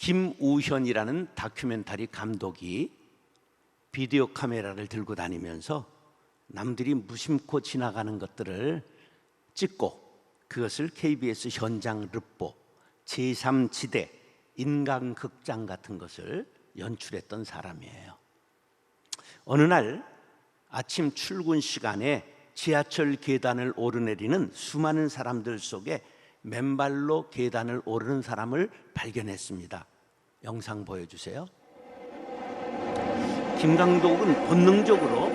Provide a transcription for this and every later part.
김우현이라는 다큐멘터리 감독이 비디오 카메라를 들고 다니면서 남들이 무심코 지나가는 것들을 찍고 그것을 KBS 현장 르뽀, 제3지대, 인간극장 같은 것을 연출했던 사람이에요. 어느 날 아침 출근 시간에 지하철 계단을 오르내리는 수많은 사람들 속에 맨발로 계단을 오르는 사람을 발견했습니다. 영상 보여주세요. 김 감독은 본능적으로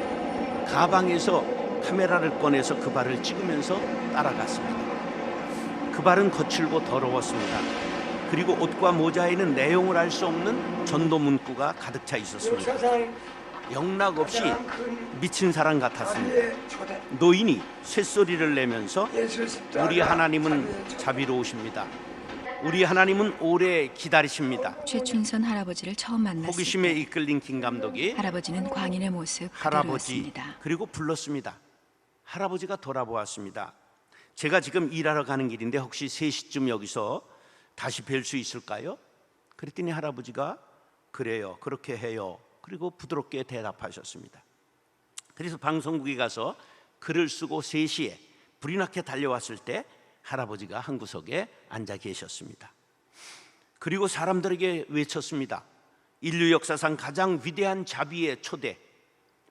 가방에서 카메라를 꺼내서 그 발을 찍으면서 따라갔습니다. 그 발은 거칠고 더러웠습니다. 그리고 옷과 모자에는 내용을 알 수 없는 전도 문구가 가득 차 있었습니다. 영락없이 미친 사람 같았습니다. 노인이 쇳소리를 내면서 우리 하나님은 자비로우십니다. 우리 하나님은 오래 기다리십니다. 최춘선 할아버지를 처음 만났을 호기심에 때 이끌린 김 감독이 할아버지는 광인의 모습 할아버지 그대로였습니다. 그리고 불렀습니다. 할아버지가 돌아보았습니다. 제가 지금 일하러 가는 길인데 혹시 3시쯤 여기서 다시 뵐 수 있을까요? 그랬더니 할아버지가 그래요, 그렇게 해요. 그리고 부드럽게 대답하셨습니다. 그래서 방송국에 가서 글을 쓰고 3시에 불이 나게 달려왔을 때 할아버지가 한 구석에 앉아 계셨습니다. 그리고 사람들에게 외쳤습니다. 인류 역사상 가장 위대한 자비의 초대.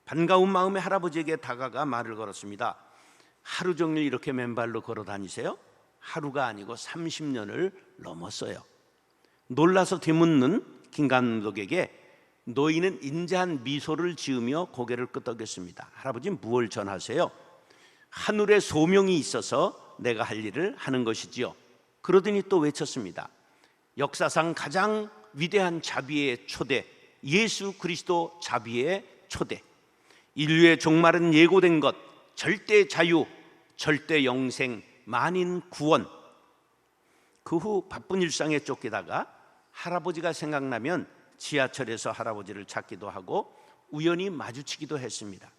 반가운 마음에 할아버지에게 다가가 말을 걸었습니다. 하루 종일 이렇게 맨발로 걸어 다니세요? 하루가 아니고 30년을 넘었어요. 놀라서 되묻는 김 감독에게 노인은 인자한 미소를 지으며 고개를 끄덕였습니다. 할아버지 무엇을 전하세요? 하늘에 소명이 있어서 내가 할 일을 하는 것이지요. 그러더니 또 외쳤습니다. 역사상 가장 위대한 자비의 초대, 예수 그리스도 자비의 초대. 인류의 종말은 예고된 것, 절대 자유, 절대 영생, 만인 구원. 그 후 바쁜 일상에 쫓기다가 할아버지가 생각나면 지하철에서 할아버지를 찾기도 하고 우연히 마주치기도 했습니다.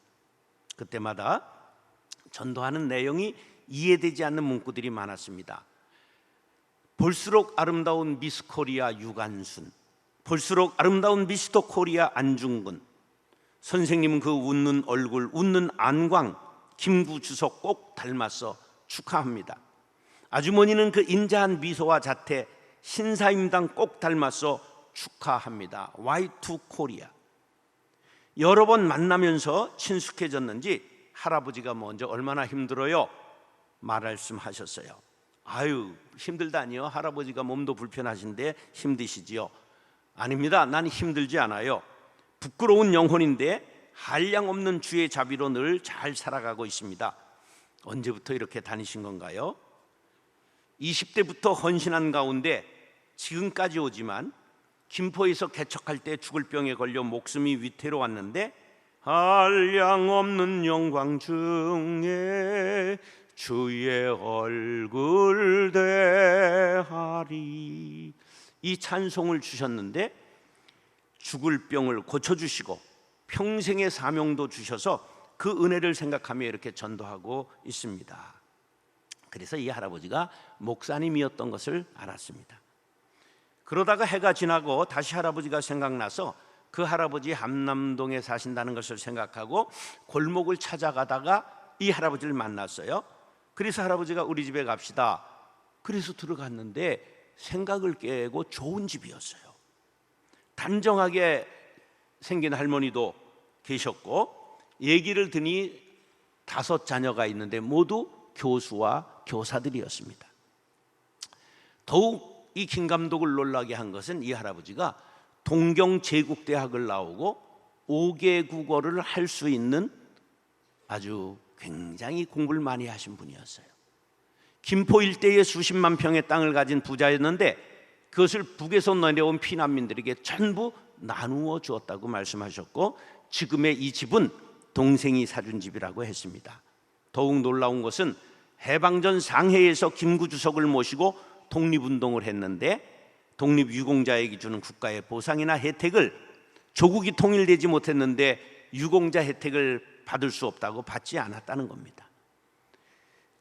그때마다 전도하는 내용이 이해되지 않는 문구들이 많았습니다. 볼수록 아름다운 미스 코리아 유관순, 볼수록 아름다운 미스터 코리아 안중근, 선생님은 그 웃는 얼굴, 웃는 안광 김구 주석 꼭 닮았어 축하합니다. 아주머니는 그 인자한 미소와 자태 신사임당 꼭 닮았어 축하합니다. Y2 코리아. 여러 번 만나면서 친숙해졌는지 할아버지가 먼저 얼마나 힘들어요? 말씀하셨어요. 아유, 힘들다니요? 할아버지가 몸도 불편하신데 힘드시지요? 아닙니다. 난 힘들지 않아요. 부끄러운 영혼인데 한량없는 주의 자비로 늘 잘 살아가고 있습니다. 언제부터 이렇게 다니신 건가요? 20대부터 헌신한 가운데 지금까지 오지만 김포에서 개척할 때 죽을 병에 걸려 목숨이 위태로웠는데 한량없는 영광 중에 주의 얼굴 대하리, 이 찬송을 주셨는데 죽을 병을 고쳐주시고 평생의 사명도 주셔서 그 은혜를 생각하며 이렇게 전도하고 있습니다. 그래서 이 할아버지가 목사님이었던 것을 알았습니다. 그러다가 해가 지나고 다시 할아버지가 생각나서 그 할아버지 함남동에 사신다는 것을 생각하고 골목을 찾아가다가 이 할아버지를 만났어요. 그래서 할아버지가 우리 집에 갑시다. 그래서 들어갔는데 생각을 깨고 좋은 집이었어요. 단정하게 생긴 할머니도 계셨고 얘기를 드니 5 자녀가 있는데 모두 교수와 교사들이었습니다. 더욱 이 김 감독을 놀라게 한 것은 이 할아버지가 동경제국대학을 나오고 5개 국어를 할 수 있는 아주 굉장히 공부를 많이 하신 분이었어요. 김포 일대에 수십만 평의 땅을 가진 부자였는데 그것을 북에서 내려온 피난민들에게 전부 나누어 주었다고 말씀하셨고 지금의 이 집은 동생이 사준 집이라고 했습니다. 더욱 놀라운 것은 해방전 상해에서 김구 주석을 모시고 독립운동을 했는데 독립유공자에게 주는 국가의 보상이나 혜택을 조국이 통일되지 못했는데 유공자 혜택을 받을 수 없다고 받지 않았다는 겁니다.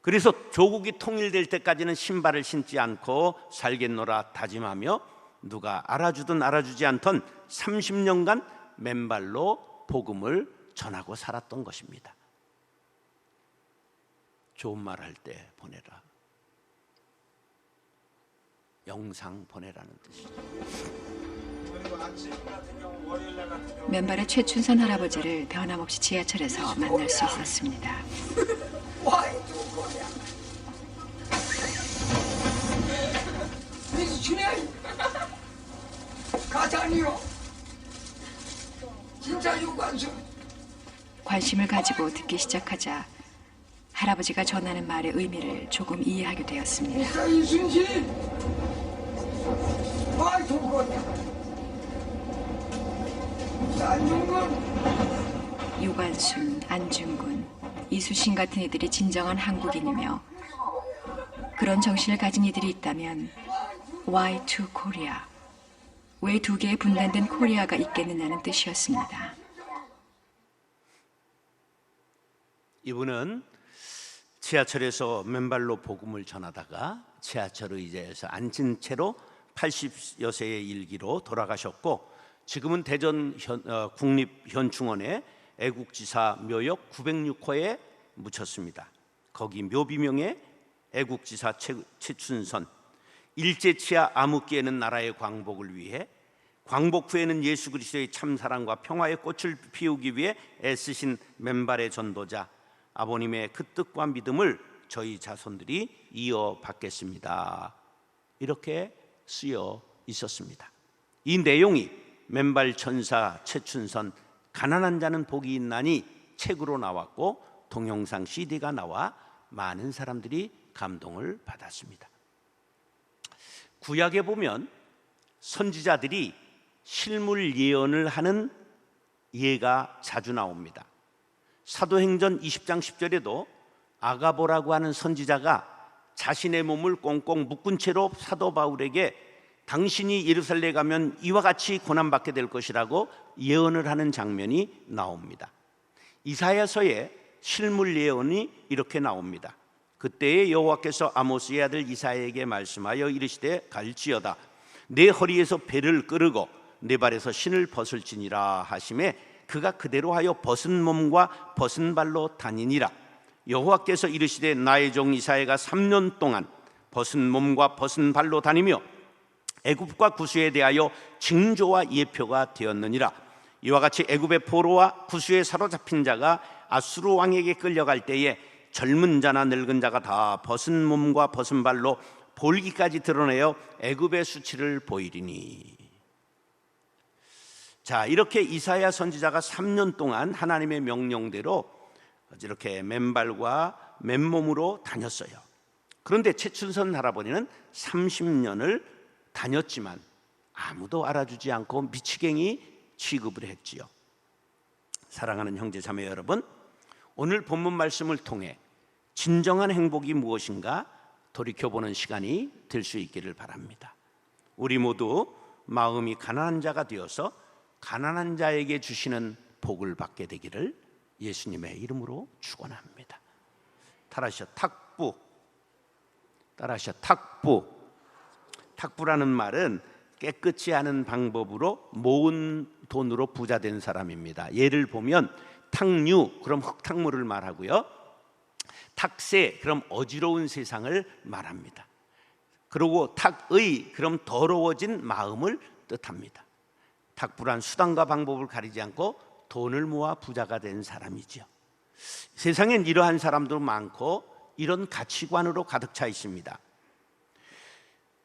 그래서 조국이 통일될 때까지는 신발을 신지 않고 살겠노라 다짐하며 누가 알아주든 알아주지 않던 30년간 맨발로 복음을 전하고 살았던 것입니다. 좋은 말 할 때 보내라. 영상 보내라는 뜻이죠. 맨발의 최춘선 할아버지를 변함없이 지하철에서 만날 수 있었습니다. 가자니요. 진짜 유관순. 관심을 가지고 듣기 시작하자 할아버지가 전하는 말의 의미를 조금 이해하게 되었습니다. 목사 이순신. 와이 도거냐. 목사 안중근. 유관순, 안중근, 이수신 같은 이들이 진정한 한국인이며 그런 정신을 가진 이들이 있다면 Why to Korea? 왜 두 개의 분단된 코리아가 있겠느냐는 뜻이었습니다. 이분은 지하철에서 맨발로 복음을 전하다가 지하철 의자에서 앉은 채로 80여세의 일기로 돌아가셨고, 지금은 대전 국립현충원에 애국지사 묘역 906호에 묻혔습니다. 거기 묘비명에 애국지사 최춘선, 일제치하 암흑기에는 나라의 광복을 위해, 광복 후에는 예수 그리스도의 참사랑과 평화의 꽃을 피우기 위해 애쓰신 맨발의 전도자, 아버님의 그 뜻과 믿음을 저희 자손들이 이어받겠습니다. 이렇게 쓰여 있었습니다. 이 내용이 맨발 천사 최춘선 가난한 자는 복이 있나니 책으로 나왔고 동영상 CD가 나와 많은 사람들이 감동을 받았습니다. 구약에 보면 선지자들이 실물 예언을 하는 예가 자주 나옵니다. 사도행전 20장 10절에도 아가보라고 하는 선지자가 자신의 몸을 꽁꽁 묶은 채로 사도 바울에게 당신이 예루살렘에 가면 이와 같이 고난받게 될 것이라고 예언을 하는 장면이 나옵니다. 이사야서에 실물 예언이 이렇게 나옵니다. 그때에 여호와께서 아모스의 아들 이사야에게 말씀하여 이르시되 갈지어다 내 허리에서 배를 끄르고 내 발에서 신을 벗을지니라 하시매 그가 그대로 하여 벗은 몸과 벗은 발로 다니니라. 여호와께서 이르시되 나의 종 이사야가 3년 동안 벗은 몸과 벗은 발로 다니며 애굽과 구스에 대하여 징조와 예표가 되었느니라. 이와 같이 애굽의 포로와 구스에 사로잡힌 자가 아수르 왕에게 끌려갈 때에 젊은 자나 늙은 자가 다 벗은 몸과 벗은 발로 볼기까지 드러내어 애굽의 수치를 보이리니. 자, 이렇게 이사야 선지자가 3년 동안 하나님의 명령대로 이렇게 맨발과 맨몸으로 다녔어요. 그런데 최춘선 할아버지는 30년을 다녔지만 아무도 알아주지 않고 미치갱이 취급을 했지요. 사랑하는 형제 자매 여러분, 오늘 본문 말씀을 통해 진정한 행복이 무엇인가 돌이켜보는 시간이 될 수 있기를 바랍니다. 우리 모두 마음이 가난한 자가 되어서 가난한 자에게 주시는 복을 받게 되기를 예수님의 이름으로 축원합니다. 따라하셔 탁부. 따라하셔 탁부. 탁부라는 말은 깨끗이 하는 방법으로 모은 돈으로 부자 된 사람입니다. 예를 보면 탁류, 그럼 흙탕물을 말하고요. 탁세, 그럼 어지러운 세상을 말합니다. 그리고 탁의, 그럼 더러워진 마음을 뜻합니다. 탁부란 수단과 방법을 가리지 않고 돈을 모아 부자가 된 사람이죠. 세상엔 이러한 사람도 많고 이런 가치관으로 가득 차 있습니다.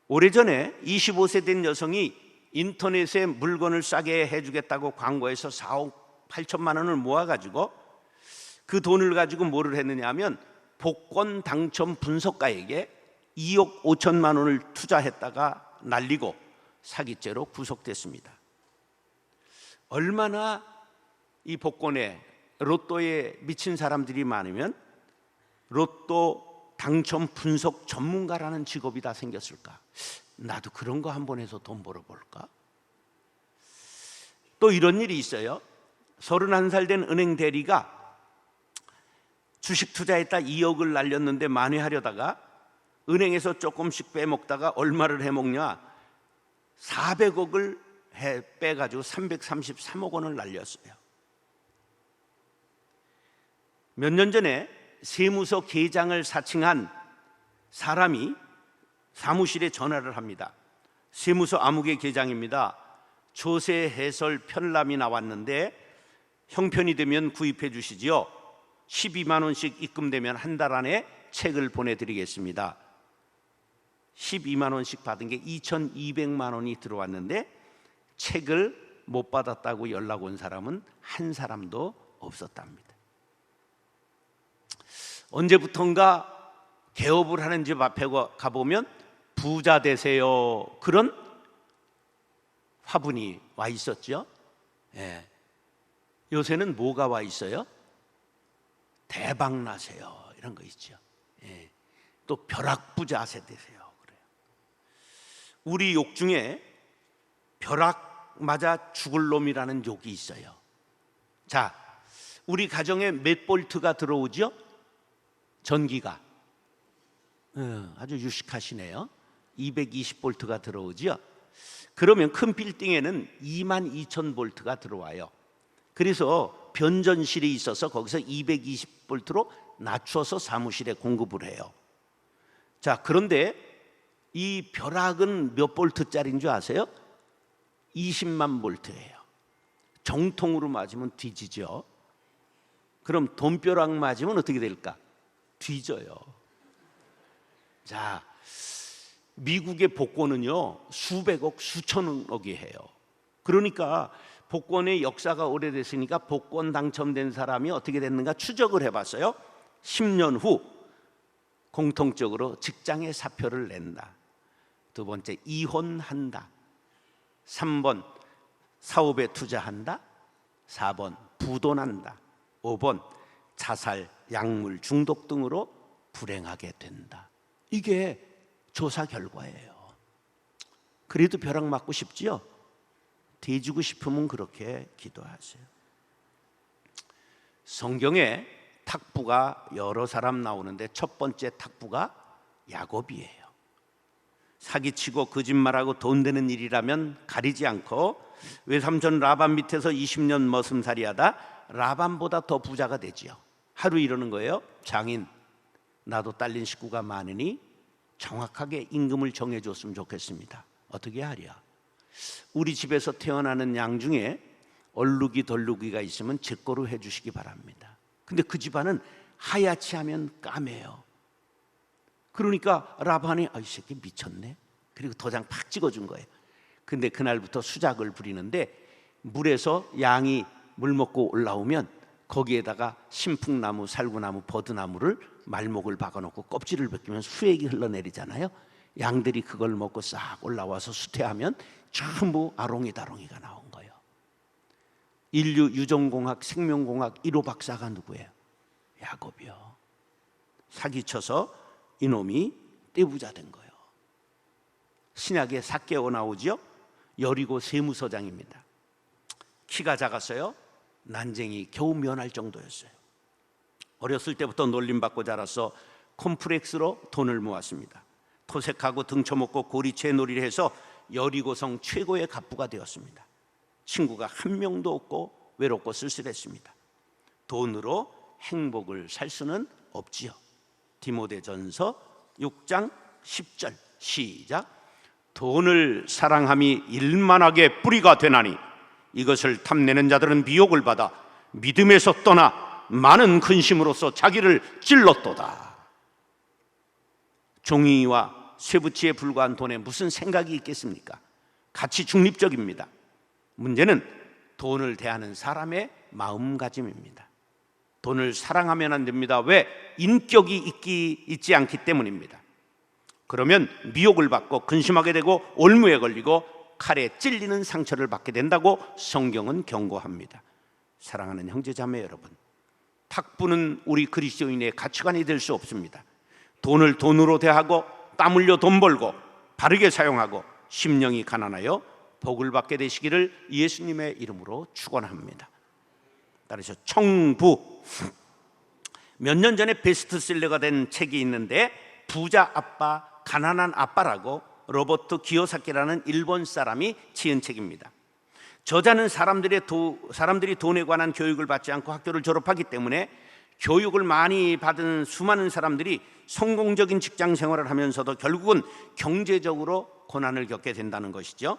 오래전에 25세 된 여성이 인터넷에 물건을 싸게 해주겠다고 광고해서 4억 8천만 원을 모아가지고 그 돈을 가지고 뭐를 했느냐 하면 복권 당첨 분석가에게 2억 5천만 원을 투자했다가 날리고 사기죄로 구속됐습니다. 얼마나 이 복권에 로또에 미친 사람들이 많으면 로또 당첨 분석 전문가라는 직업이 다 생겼을까? 나도 그런 거 한번 해서 돈 벌어볼까? 또 이런 일이 있어요. 31살 된 은행 대리가 주식 투자했다 2억을 날렸는데 만회하려다가 은행에서 조금씩 빼먹다가 얼마를 해먹냐? 400억을 빼가지고 333억 원을 날렸어요. 몇 년 전에 세무서 계장을 사칭한 사람이 사무실에 전화를 합니다. 세무서 아무개 계장입니다. 조세 해설 편람이 나왔는데 형편이 되면 구입해 주시지요. 12만 원씩 입금되면 한 달 안에 책을 보내드리겠습니다. 12만 원씩 받은 게 2,200만 원이 들어왔는데 책을 못 받았다고 연락 온 사람은 한 사람도 없었답니다. 언제부턴가 개업을 하는 집 앞에 가보면 부자 되세요, 그런 화분이 와 있었죠. 예. 요새는 뭐가 와 있어요? 대박 나세요, 이런 거 있죠. 예. 또 벼락부자 세대세요, 그래요. 우리 욕 중에 벼락 맞아 죽을 놈이라는 욕이 있어요. 자, 우리 가정에 몇 볼트가 들어오죠? 전기가 아주 유식하시네요. 220볼트가 들어오죠. 그러면 큰 빌딩에는 22,000볼트가 들어와요. 그래서 변전실이 있어서 거기서 220볼트로 낮춰서 사무실에 공급을 해요. 자, 그런데 이 벼락은 몇 볼트짜리인 줄 아세요? 20만 볼트예요. 정통으로 맞으면 뒤지죠. 그럼 돈벼락 맞으면 어떻게 될까? 뒤져요. 자, 미국의 복권은요 수백억, 수천억이 해요. 그러니까 복권의 역사가 오래됐으니까 복권 당첨된 사람이 어떻게 됐는가 추적을 해봤어요. 10년 후 공통적으로 직장에 사표를 낸다. 두 번째, 이혼한다. 3번, 사업에 투자한다. 4번, 부도난다. 5번, 자살, 약물 중독 등으로 불행하게 된다. 이게 조사 결과예요. 그래도 벼락 맞고 싶지요? 뒤지고 싶으면 그렇게 기도하세요. 성경에 탁부가 여러 사람 나오는데 첫 번째 탁부가 야곱이에요. 사기치고 거짓말하고 돈 되는 일이라면 가리지 않고 외삼촌 라반 밑에서 20년 머슴살이하다 라반보다 더 부자가 되지요. 하루 이러는 거예요. 장인, 나도 딸린 식구가 많으니 정확하게 임금을 정해줬으면 좋겠습니다. 어떻게 하랴? 우리 집에서 태어나는 양 중에 얼룩이 덜룩이가 있으면 제 거로 해주시기 바랍니다. 근데 그 집안은 하얗지 하면 까매요. 그러니까 라반이 이 새끼 미쳤네. 그리고 도장 팍 찍어준 거예요. 근데 그날부터 수작을 부리는데 물에서 양이 물 먹고 올라오면 거기에다가 신풍나무, 살구나무, 버드나무를 말목을 박아놓고 껍질을 벗기면 수액이 흘러내리잖아요. 양들이 그걸 먹고 싹 올라와서 수태하면 전부 아롱이다롱이가 나온 거예요. 인류 유전공학, 생명공학 1호 박사가 누구예요? 야곱이요. 사기쳐서 이놈이 떼부자 된 거예요. 신약에 삭개오 나오죠. 여리고 세무서장입니다. 키가 작았어요. 난쟁이 겨우 면할 정도였어요. 어렸을 때부터 놀림받고 자라서 콤플렉스로 돈을 모았습니다. 토색하고 등쳐먹고 고리채 놀이를 해서 여리고성 최고의 갑부가 되었습니다. 친구가 한 명도 없고 외롭고 쓸쓸했습니다. 돈으로 행복을 살 수는 없지요. 디모데전서 6장 10절 시작. 돈을 사랑함이 일만하게 뿌리가 되나니 이것을 탐내는 자들은 미혹을 받아 믿음에서 떠나 많은 근심으로써 자기를 찔렀도다. 종이와 쇠붙이에 불과한 돈에 무슨 생각이 있겠습니까? 가치 중립적입니다. 문제는 돈을 대하는 사람의 마음가짐입니다. 돈을 사랑하면 안 됩니다. 왜? 인격이 있지 않기 때문입니다. 그러면 미혹을 받고 근심하게 되고 올무에 걸리고 칼에 찔리는 상처를 받게 된다고 성경은 경고합니다. 사랑하는 형제자매 여러분, 탁부는 우리 그리스도인의 가치관이 될 수 없습니다. 돈을 돈으로 대하고 땀 흘려 돈 벌고 바르게 사용하고 심령이 가난하여 복을 받게 되시기를 예수님의 이름으로 축원합니다. 따라서 청부, 몇 년 전에 베스트셀러가 된 책이 있는데 부자 아빠, 가난한 아빠라고 로버트 기요사키라는 일본 사람이 지은 책입니다. 저자는 사람들이 돈에 관한 교육을 받지 않고 학교를 졸업하기 때문에 교육을 많이 받은 수많은 사람들이 성공적인 직장 생활을 하면서도 결국은 경제적으로 고난을 겪게 된다는 것이죠.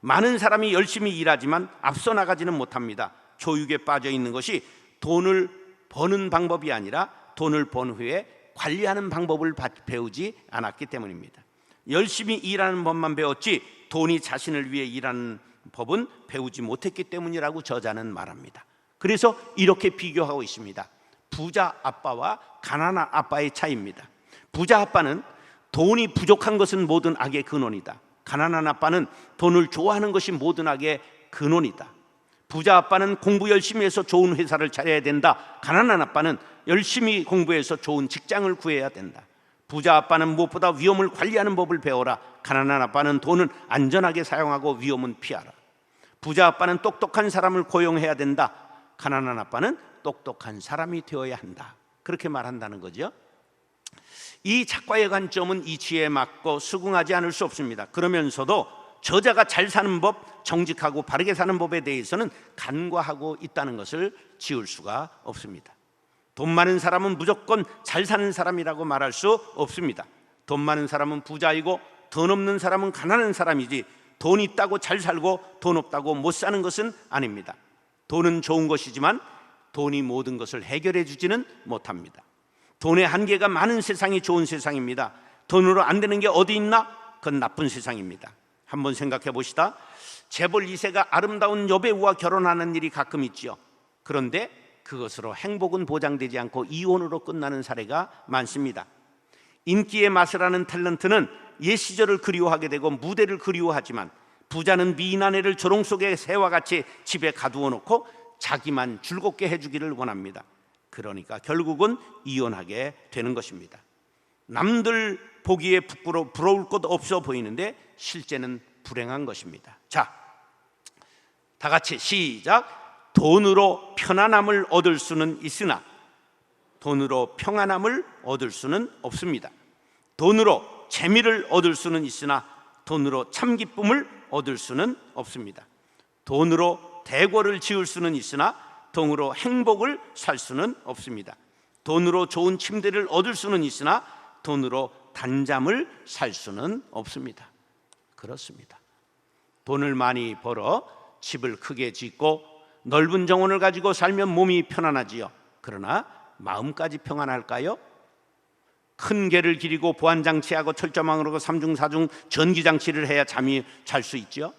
많은 사람이 열심히 일하지만 앞서 나가지는 못합니다. 교육에 빠져 있는 것이 돈을 버는 방법이 아니라 돈을 번 후에 관리하는 방법을 배우지 않았기 때문입니다. 열심히 일하는 법만 배웠지 돈이 자신을 위해 일하는 법은 배우지 못했기 때문이라고 저자는 말합니다. 그래서 이렇게 비교하고 있습니다. 부자 아빠와 가난한 아빠의 차이입니다. 부자 아빠는 돈이 부족한 것은 모든 악의 근원이다. 가난한 아빠는 돈을 좋아하는 것이 모든 악의 근원이다. 부자 아빠는 공부 열심히 해서 좋은 회사를 차려야 된다. 가난한 아빠는 열심히 공부해서 좋은 직장을 구해야 된다. 부자 아빠는 무엇보다 위험을 관리하는 법을 배워라. 가난한 아빠는 돈을 안전하게 사용하고 위험은 피하라. 부자 아빠는 똑똑한 사람을 고용해야 된다. 가난한 아빠는 똑똑한 사람이 되어야 한다. 그렇게 말한다는 거죠. 이 작가의 관점은 이치에 맞고 수긍하지 않을 수 없습니다. 그러면서도 저자가 잘 사는 법, 정직하고 바르게 사는 법에 대해서는 간과하고 있다는 것을 지울 수가 없습니다. 돈 많은 사람은 무조건 잘 사는 사람이라고 말할 수 없습니다. 돈 많은 사람은 부자이고 돈 없는 사람은 가난한 사람이지 돈 있다고 잘 살고 돈 없다고 못 사는 것은 아닙니다. 돈은 좋은 것이지만 돈이 모든 것을 해결해 주지는 못합니다. 돈의 한계가 많은 세상이 좋은 세상입니다. 돈으로 안 되는 게 어디 있나? 그건 나쁜 세상입니다. 한번 생각해 보시다. 재벌 2세가 아름다운 여배우와 결혼하는 일이 가끔 있죠. 그런데 그것으로 행복은 보장되지 않고 이혼으로 끝나는 사례가 많습니다. 인기의 맛을 아는 탤런트는 옛 시절을 그리워하게 되고 무대를 그리워하지만 부자는 미인 아내를 조롱 속의 새와 같이 집에 가두어 놓고 자기만 즐겁게 해주기를 원합니다. 그러니까 결국은 이혼하게 되는 것입니다. 남들 보기에 부러울 것 없어 보이는데 실제는 불행한 것입니다. 자, 다 같이 시작. 돈으로 편안함을 얻을 수는 있으나 돈으로 평안함을 얻을 수는 없습니다. 돈으로 재미를 얻을 수는 있으나 돈으로 참 기쁨을 얻을 수는 없습니다. 돈으로 대궐을 지을 수는 있으나 돈으로 행복을 살 수는 없습니다. 돈으로 좋은 침대를 얻을 수는 있으나 돈으로 단잠을 살 수는 없습니다. 그렇습니다. 돈을 많이 벌어 집을 크게 짓고 넓은 정원을 가지고 살면 몸이 편안하지요. 그러나 마음까지 평안할까요? 큰 개를 기리고 보안장치하고 철조망으로 3중 4중 전기장치를 해야 잠이 잘 수 있죠.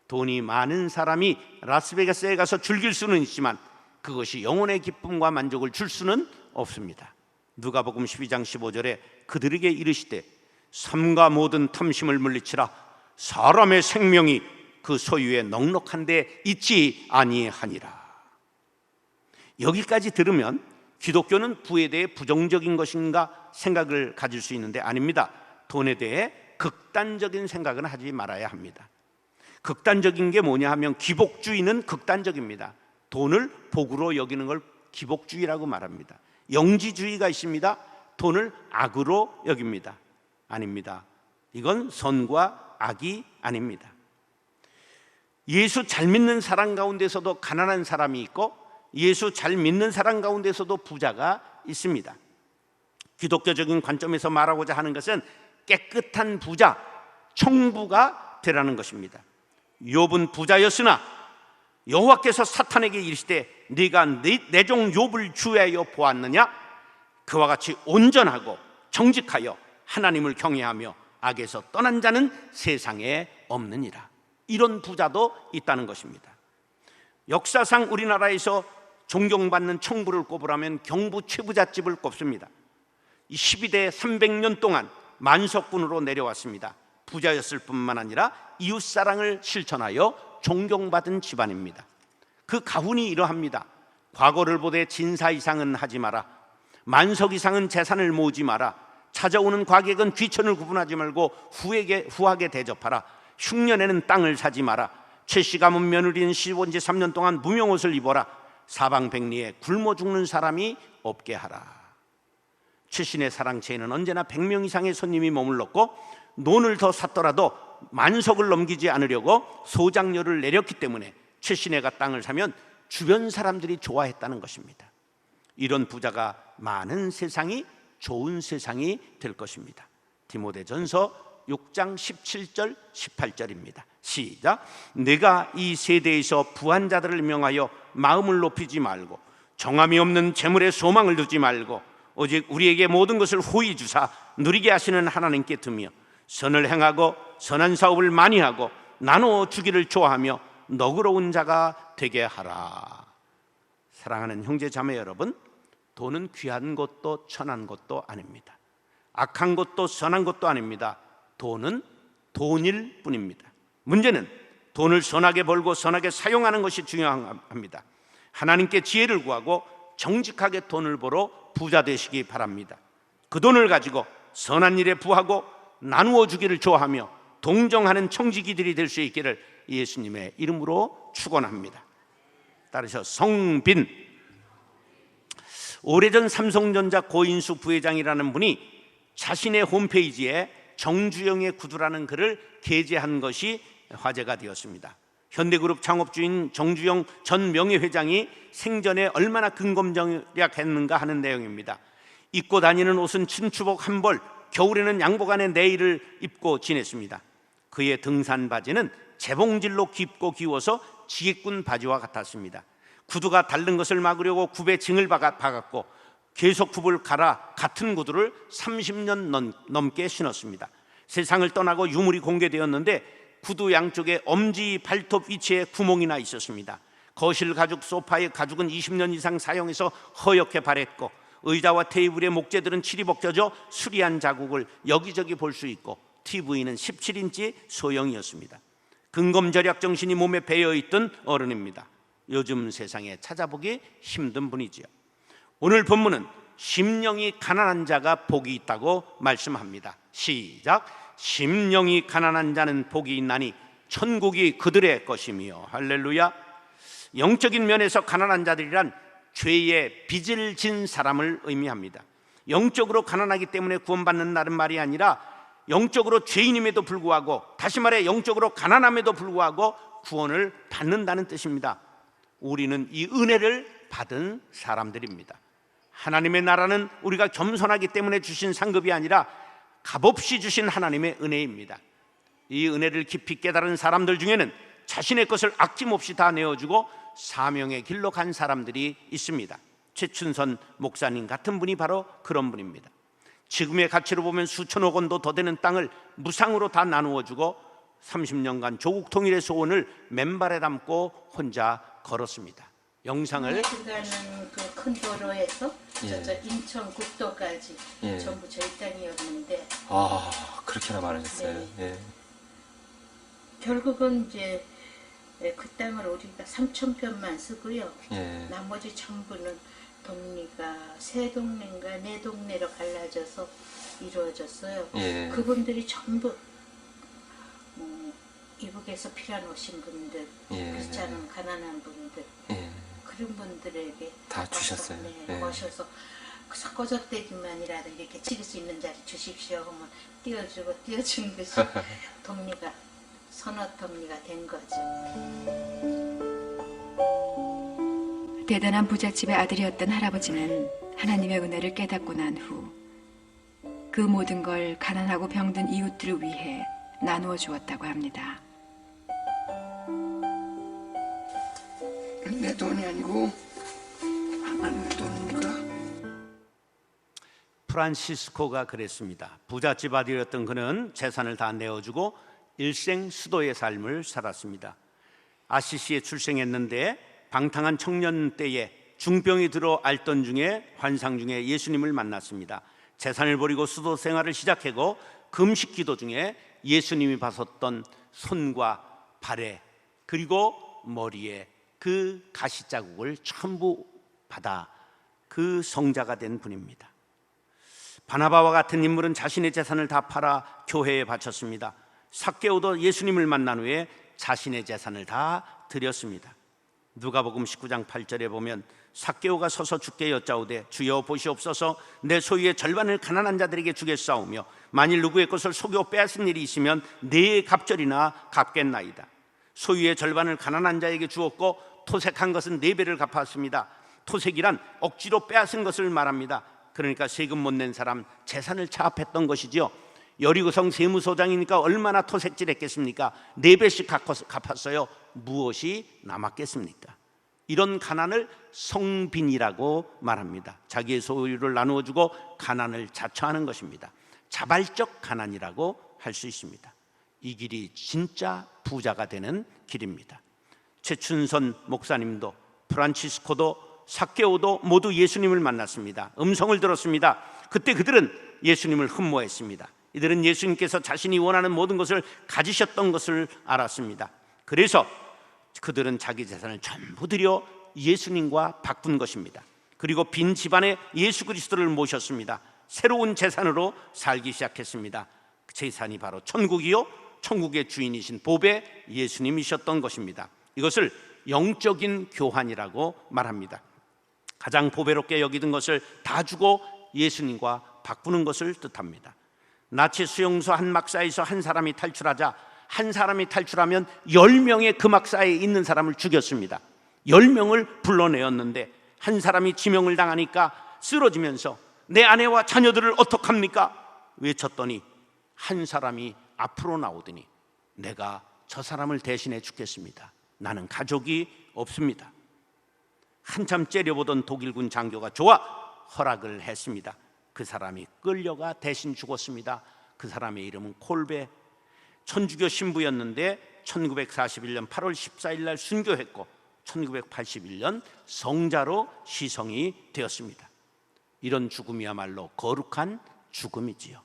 돈이 많은 사람이 라스베가스에 가서 즐길 수는 있지만 그것이 영혼의 기쁨과 만족을 줄 수는 없습니다. 누가복음 12장 15절에 그들에게 이르시되 삼가 모든 탐심을 물리치라. 사람의 생명이 그 소유에 넉넉한 데 있지 아니하니라. 여기까지 들으면 기독교는 부에 대해 부정적인 것인가 생각을 가질 수 있는데 아닙니다. 돈에 대해 극단적인 생각은 하지 말아야 합니다. 극단적인 게 뭐냐 하면 기복주의는 극단적입니다. 돈을 복으로 여기는 걸 기복주의라고 말합니다. 영지주의가 있습니다. 돈을 악으로 여깁니다. 아닙니다. 이건 선과 악이 아닙니다. 예수 잘 믿는 사람 가운데서도 가난한 사람이 있고 예수 잘 믿는 사람 가운데서도 부자가 있습니다. 기독교적인 관점에서 말하고자 하는 것은 깨끗한 부자, 청부가 되라는 것입니다. 욥은 부자였으나 여호와께서 사탄에게 이르시되 네가 내 종 욥을 주의하여 보았느냐? 그와 같이 온전하고 정직하여 하나님을 경외하며 악에서 떠난 자는 세상에 없느니라. 이런 부자도 있다는 것입니다. 역사상 우리나라에서 존경받는 청부를 꼽으라면 경부 최부잣집을 꼽습니다. 이 12대 300년 동안 만석군으로 내려왔습니다. 부자였을 뿐만 아니라 이웃사랑을 실천하여 존경받은 집안입니다. 그 가훈이 이러합니다. 과거를 보되 진사 이상은 하지 마라. 만석 이상은 재산을 모으지 마라. 찾아오는 과객은 귀천을 구분하지 말고 후하게 대접하라. 흉년에는 땅을 사지 마라. 최씨 가문 며느리는 시집온 지 3년 동안 무명옷을 입어라. 사방백리에 굶어 죽는 사람이 없게 하라. 최신의 사랑채에는 언제나 100명 이상의 손님이 머물렀고 논을 더 샀더라도 만석을 넘기지 않으려고 소장료를 내렸기 때문에 최신애가 땅을 사면 주변 사람들이 좋아했다는 것입니다. 이런 부자가 많은 세상이 좋은 세상이 될 것입니다. 디모데전서 6장 17절 18절입니다. 시작. 내가 이 세대에서 부한 자들을 명하여 마음을 높이지 말고 정함이 없는 재물에 소망을 두지 말고 오직 우리에게 모든 것을 호의 주사 누리게 하시는 하나님께 드며 선을 행하고 선한 사업을 많이 하고 나누어 주기를 좋아하며 너그러운 자가 되게 하라. 사랑하는 형제 자매 여러분, 돈은 귀한 것도 천한 것도 아닙니다. 악한 것도 선한 것도 아닙니다. 돈은 돈일 뿐입니다. 문제는 돈을 선하게 벌고 선하게 사용하는 것이 중요합니다. 하나님께 지혜를 구하고 정직하게 돈을 벌어 부자 되시기 바랍니다. 그 돈을 가지고 선한 일에 부하고 나누어 주기를 좋아하며 동정하는 청지기들이 될 수 있기를 예수님의 이름으로 축원합니다. 따라서 성빈. 오래전 삼성전자 고인수 부회장이라는 분이 자신의 홈페이지에 정주영의 구두라는 글을 게재한 것이 화제가 되었습니다. 현대그룹 창업주인 정주영 전 명예회장이 생전에 얼마나 근검절약했는가 하는 내용입니다. 입고 다니는 옷은 춘추복 한 벌, 겨울에는 양복 안에 내일을 입고 지냈습니다. 그의 등산 바지는 재봉질로 깊고 기워서 지게꾼 바지와 같았습니다. 구두가 닳는 것을 막으려고 굽에 징을 박았고 계속 굽을 갈아 같은 구두를 30년 넘게 신었습니다. 세상을 떠나고 유물이 공개되었는데 구두 양쪽에 엄지 발톱 위치에 구멍이 나 있었습니다. 거실 가죽 소파의 가죽은 20년 이상 사용해서 허옇게 바랬고 의자와 테이블의 목재들은 칠이 벗겨져 수리한 자국을 여기저기 볼 수 있고 TV는 17인치 소형이었습니다. 근검절약 정신이 몸에 배어있던 어른입니다. 요즘 세상에 찾아보기 힘든 분이지요. 오늘 본문은 심령이 가난한 자가 복이 있다고 말씀합니다. 시작. 심령이 가난한 자는 복이 있나니 천국이 그들의 것이며. 할렐루야. 영적인 면에서 가난한 자들이란 죄의 빚을 진 사람을 의미합니다. 영적으로 가난하기 때문에 구원받는 날은 말이 아니라 영적으로 죄인임에도 불구하고, 다시 말해 영적으로 가난함에도 불구하고 구원을 받는다는 뜻입니다. 우리는 이 은혜를 받은 사람들입니다. 하나님의 나라는 우리가 겸손하기 때문에 주신 상급이 아니라 값없이 주신 하나님의 은혜입니다. 이 은혜를 깊이 깨달은 사람들 중에는 자신의 것을 아낌없이 다 내어주고 사명의 길로 간 사람들이 있습니다. 최춘선 목사님 같은 분이 바로 그런 분입니다. 지금의 가치로 보면 수천억 원도 더 되는 땅을 무상으로 다 나누어주고 30년간 조국 통일의 소원을 맨발에 담고 혼자 걸었습니다. 영상을 가는 그 큰 도로에서 저 인천 국도까지 전부 저희 땅이었는데 그렇게나 많으셨어요. 네. 결국은 이제 그 땅을 우리가 3,000평만 쓰고요. 나머지 전부는 동리가 세 동네인가 네 동네로 갈라져서 이루어졌어요. 그분들이 전부 이북에서 피란 오신 분들, 그렇지 않은 가난한 분들, 그런 분들에게 다 주셨어요. 네, 모셔서 꺼적대기만이라도 이렇게 지킬 수 있는 자리 주십시오 하면 띄워주고 띄워준 것이 동리가 선어동리가 된 거죠. 대단한 부잣집의 아들이었던 할아버지는 하나님의 은혜를 깨닫고 난 후 그 모든 걸 가난하고 병든 이웃들을 위해 나누어 주었다고 합니다. 내 돈이 아니고 하나님의 돈이니까. 프란시스코가 그랬습니다. 부잣집 아들이었던 그는 재산을 다 내어주고 일생 수도의 삶을 살았습니다. 아시시에 출생했는데 방탕한 청년 때에 중병이 들어 앓던 중에 환상 중에 예수님을 만났습니다. 재산을 버리고 수도 생활을 시작하고 금식 기도 중에 예수님이 봤었던 손과 발에 그리고 머리에 그 가시 자국을 전부 받아 그 성자가 된 분입니다. 바나바와 같은 인물은 자신의 재산을 다 팔아 교회에 바쳤습니다. 삭개오도 예수님을 만난 후에 자신의 재산을 다 드렸습니다. 누가복음 19장 8절에 보면 삭개오가 서서 주께 여짜오되 주여 보시옵소서 내 소유의 절반을 가난한 자들에게 주겠사오며 만일 누구의 것을 속여 빼앗은 일이 있으면 네 갑절이나 갚겠나이다. 소유의 절반을 가난한 자에게 주었고 토색한 것은 4배를 갚았습니다. 토색이란 억지로 빼앗은 것을 말합니다. 그러니까 세금 못 낸 사람 재산을 차압했던 것이지요. 여리고성 세무소장이니까 얼마나 토색질했겠습니까? 4배씩 갚았어요. 무엇이 남았겠습니까? 이런 가난을 성빈이라고 말합니다. 자기의 소유를 나누어 주고 가난을 자처하는 것입니다. 자발적 가난이라고 할 수 있습니다. 이 길이 진짜 부자가 되는 길입니다. 최춘선 목사님도 프란치스코도 삭개오도 모두 예수님을 만났습니다. 음성을 들었습니다. 그때 그들은 예수님을 흠모했습니다. 이들은 예수님께서 자신이 원하는 모든 것을 가지셨던 것을 알았습니다. 그래서 그들은 자기 재산을 전부 들여 예수님과 바꾼 것입니다. 그리고 빈 집안에 예수 그리스도를 모셨습니다. 새로운 재산으로 살기 시작했습니다. 그 재산이 바로 천국이요, 천국의 주인이신 보배 예수님이셨던 것입니다. 이것을 영적인 교환이라고 말합니다. 가장 보배롭게 여기던 것을 다 주고 예수님과 바꾸는 것을 뜻합니다. 나치 수용소 한 막사에서 한 사람이 탈출하자 한 사람이 탈출하면 10명의 그 막사에 있는 사람을 죽였습니다. 10명을 불러내었는데 한 사람이 지명을 당하니까 쓰러지면서 내 아내와 자녀들을 어떡합니까? 외쳤더니 한 사람이 앞으로 나오더니 내가 저 사람을 대신해 죽겠습니다. 나는 가족이 없습니다. 한참 째려보던 독일군 장교가 좋아 허락을 했습니다. 그 사람이 끌려가 대신 죽었습니다. 그 사람의 이름은 콜베, 천주교 신부였는데 1941년 8월 14일 날 순교했고 1981년 성자로 시성이 되었습니다. 이런 죽음이야말로 거룩한 죽음이지요.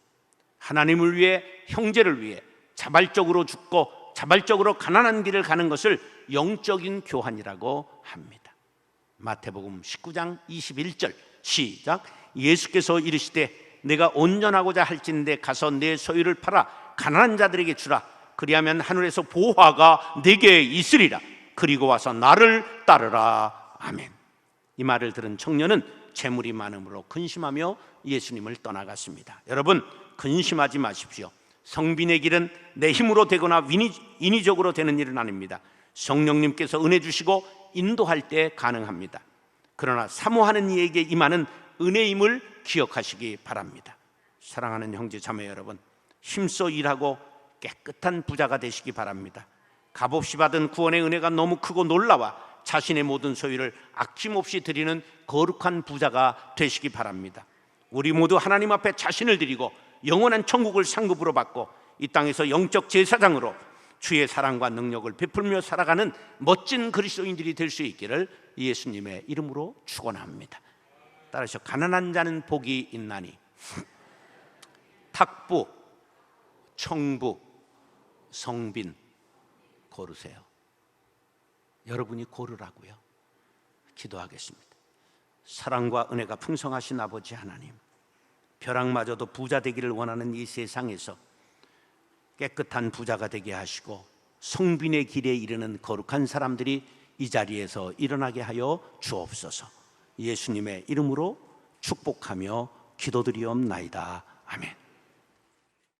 하나님을 위해, 형제를 위해 자발적으로 죽고 자발적으로 가난한 길을 가는 것을 영적인 교환이라고 합니다. 마태복음 19장 21절 시작. 예수께서 이르시되 내가 온전하고자 할진대 가서 내 소유를 팔아 가난한 자들에게 주라. 그리하면 하늘에서 보화가 내게 있으리라. 그리고 와서 나를 따르라. 아멘. 이 말을 들은 청년은 재물이 많음으로 근심하며 예수님을 떠나갔습니다. 여러분, 근심하지 마십시오. 성빈의 길은 내 힘으로 되거나 인위적으로 되는 일은 아닙니다. 성령님께서 은혜 주시고 인도할 때 가능합니다. 그러나 사모하는 이에게 임하는 은혜임을 기억하시기 바랍니다. 사랑하는 형제 자매 여러분, 힘써 일하고 깨끗한 부자가 되시기 바랍니다. 값없이 받은 구원의 은혜가 너무 크고 놀라와 자신의 모든 소유를 아낌없이 드리는 거룩한 부자가 되시기 바랍니다. 우리 모두 하나님 앞에 자신을 드리고 영원한 천국을 상급으로 받고 이 땅에서 영적 제사장으로 주의 사랑과 능력을 베풀며 살아가는 멋진 그리스도인들이 될 수 있기를 예수님의 이름으로 축원합니다. 따라서 가난한 자는 복이 있나니 탁부, 청부, 성빈 고르세요. 여러분이 고르라고요. 기도하겠습니다. 사랑과 은혜가 풍성하신 아버지 하나님, 벼락마저도 부자 되기를 원하는 이 세상에서 깨끗한 부자가 되게 하시고 성빈의 길에 이르는 거룩한 사람들이 이 자리에서 일어나게 하여 주옵소서. 예수님의 이름으로 축복하며 기도드리옵나이다. 아멘.